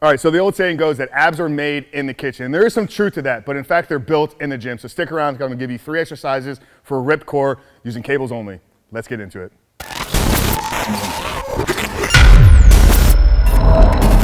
All right, so the old saying goes that abs are made in the kitchen. And there is some truth to that, but in fact, they're built in the gym. So stick around, I'm gonna give you 3 exercises for a ripped core using cables only. Let's get into it.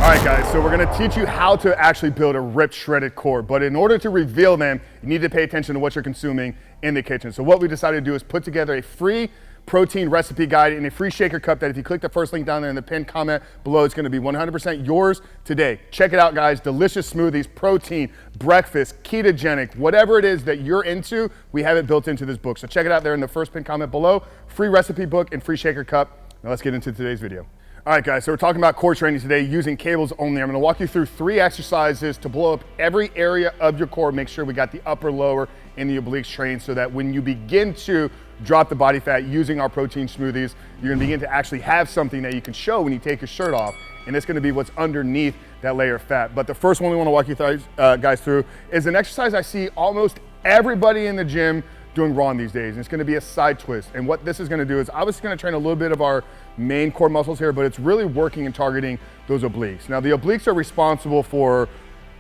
All right, guys, so we're gonna teach you how to actually build a ripped, shredded core. But in order to reveal them, you need to pay attention to what you're consuming in the kitchen. So what we decided to do is put together a free protein recipe guide in a free shaker cup that if you click the first link down there in the pinned comment below, it's gonna be 100% yours today. Check it out, guys. Delicious smoothies, protein, breakfast, ketogenic, whatever it is that you're into, we have it built into this book. So check it out there in the first pinned comment below. Free recipe book and free shaker cup. Now let's get into today's video. All right, guys, so we're talking about core training today using cables only. I'm gonna walk you through 3 exercises to blow up every area of your core. Make sure we got the upper, lower, and the obliques trained so that when you begin to drop the body fat using our protein smoothies, you're gonna begin to actually have something that you can show when you take your shirt off, and it's gonna be what's underneath that layer of fat. But the first one we wanna walk you guys through is an exercise I see almost everybody in the gym doing wrong these days, and it's gonna be a side twist. And what this is gonna do is obviously gonna train a little bit of our main core muscles here, but it's really working and targeting those obliques. Now the obliques are responsible for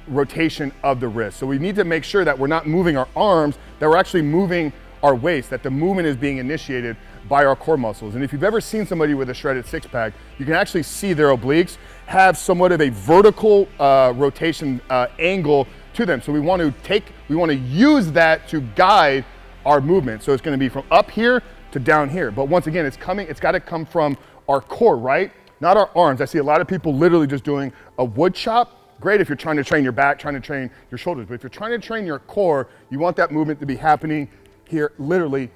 rotation of the wrist. So we need to make sure that we're not moving our arms, that we're actually moving our waist, that the movement is being initiated by our core muscles. And if you've ever seen somebody with a shredded six-pack, you can actually see their obliques have somewhat of a vertical rotation angle to them. So we want to use that to guide our movement. So it's going to be from up here to down here. But once again, it's got to come from our core, right? Not our arms. I see a lot of people literally just doing a wood chop. Great if you're trying to train your back, trying to train your shoulders. But if you're trying to train your core, you want that movement to be happening here, literally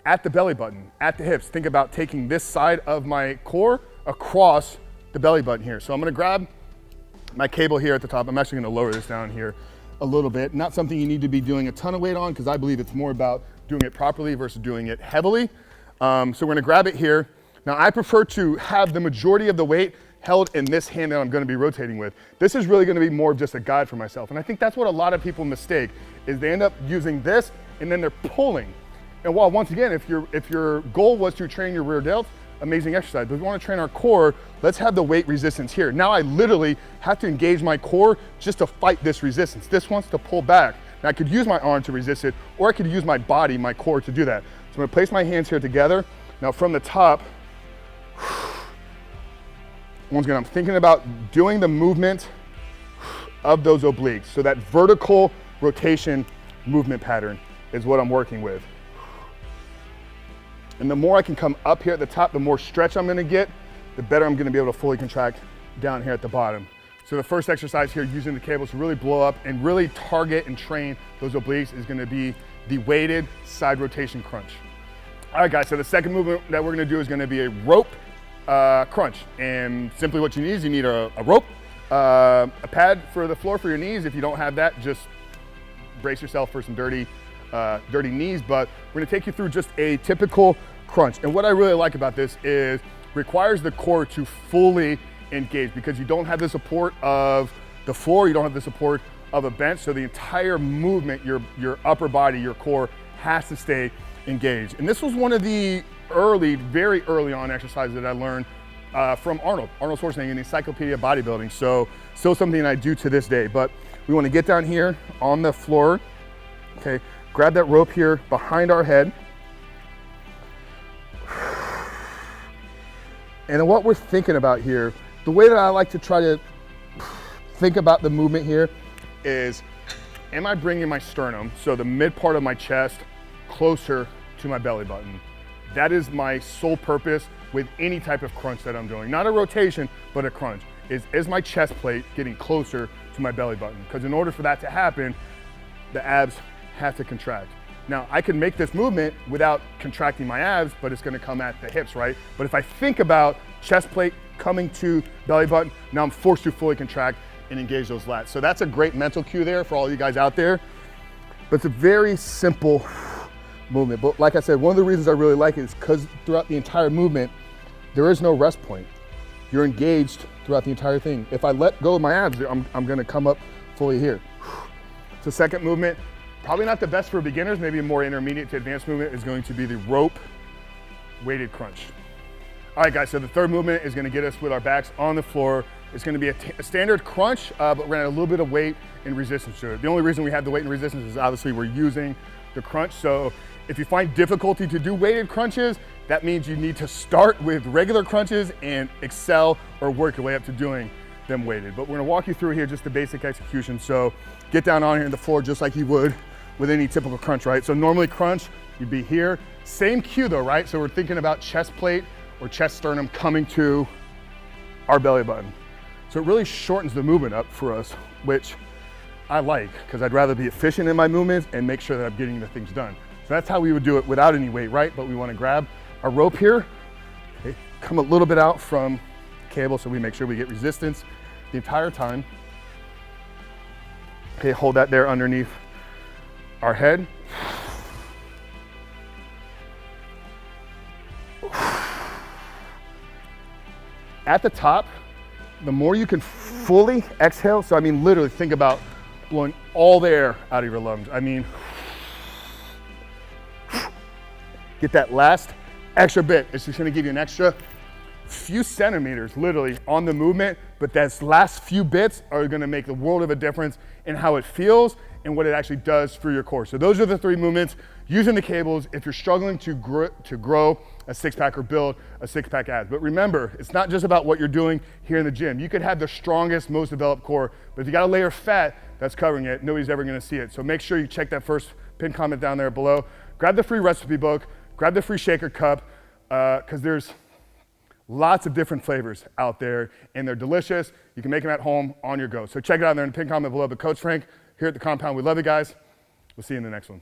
at the belly button, at the hips. Think about taking this side of my core across the belly button here. So I'm gonna grab my cable here at the top. I'm actually gonna lower this down here a little bit. Not something you need to be doing a ton of weight on, because I believe it's more about doing it properly versus doing it heavily. So we're gonna grab it here. Now I prefer to have the majority of the weight held in this hand that I'm gonna be rotating with. This is really gonna be more of just a guide for myself. And I think that's what a lot of people mistake, is they end up using this and then they're pulling. And while once again, if your goal was to train your rear delts, amazing exercise. But if we want to train our core, let's have the weight resistance here. Now I literally have to engage my core just to fight this resistance. This wants to pull back. Now I could use my arm to resist it, or I could use my body, my core to do that. So I'm gonna place my hands here together. Now from the top, once again, I'm thinking about doing the movement of those obliques. So that vertical rotation movement pattern is what I'm working with. And the more I can come up here at the top, the more stretch I'm gonna get, the better I'm gonna be able to fully contract down here at the bottom. So the first exercise here, using the cables to really blow up and really target and train those obliques, is gonna be the weighted side rotation crunch. All right, guys, so the second movement that we're gonna do is gonna be a rope crunch. And simply what you need is you need a rope, a pad for the floor for your knees. If you don't have that, just brace yourself for some dirty knees, but we're gonna take you through just a typical crunch. And what I really like about this is requires the core to fully engage, because you don't have the support of the floor, you don't have the support of a bench, so the entire movement, your upper body, your core has to stay engaged. And this was one of the very early on exercises that I learned from Arnold Schwarzenegger in the Encyclopedia of Bodybuilding. So still something I do to this day. But we want to get down here on the floor, okay? Grab that rope here behind our head. And then what we're thinking about here, the way that I like to try to think about the movement here is, am I bringing my sternum, so the mid part of my chest, closer to my belly button? That is my sole purpose with any type of crunch that I'm doing. Not a rotation, but a crunch. Is my chest plate getting closer to my belly button? Because in order for that to happen, the abs have to contract. Now, I can make this movement without contracting my abs, but it's gonna come at the hips, right? But if I think about chest plate coming to belly button, now I'm forced to fully contract and engage those lats. So that's a great mental cue there for all you guys out there. But it's a very simple movement. But like I said, one of the reasons I really like it is because throughout the entire movement, there is no rest point. You're engaged throughout the entire thing. If I let go of my abs, I'm gonna come up fully here. So second movement, probably not the best for beginners, maybe a more intermediate to advanced movement, is going to be the rope weighted crunch. All right, guys, so the third movement is gonna get us with our backs on the floor, It's gonna be a standard crunch, but we're gonna add a little bit of weight and resistance to it. The only reason we have the weight and resistance is obviously we're using the crunch. So if you find difficulty to do weighted crunches, that means you need to start with regular crunches and excel or work your way up to doing them weighted. But we're gonna walk you through here just the basic execution. So get down on here on the floor just like you would with any typical crunch, right? So normally crunch, you'd be here. Same cue though, right? So we're thinking about chest plate or chest sternum coming to our belly button. So it really shortens the movement up for us, which I like, because I'd rather be efficient in my movements and make sure that I'm getting the things done. So that's how we would do it without any weight, right? But we want to grab our rope here, okay, come a little bit out from the cable so we make sure we get resistance the entire time. Okay, hold that there underneath our head. At the top, the more you can fully exhale, so I mean literally think about blowing all the air out of your lungs. I mean, get that last extra bit. It's just gonna give you an extra few centimeters literally on the movement, but those last few bits are gonna make the world of a difference in how it feels and what it actually does for your core. So those are the 3 movements using the cables if you're struggling to grow a six-pack or build a six-pack abs. But remember, it's not just about what you're doing here in the gym. You could have the strongest, most developed core, but if you got a layer of fat that's covering it, nobody's ever gonna see it. So make sure you check that first pinned comment down there below. Grab the free recipe book, grab the free shaker cup, because there's lots of different flavors out there and they're delicious. You can make them at home on your go. So check it out there in the pinned comment below. But Coach Frank here at the compound, we love you guys. We'll see you in the next one.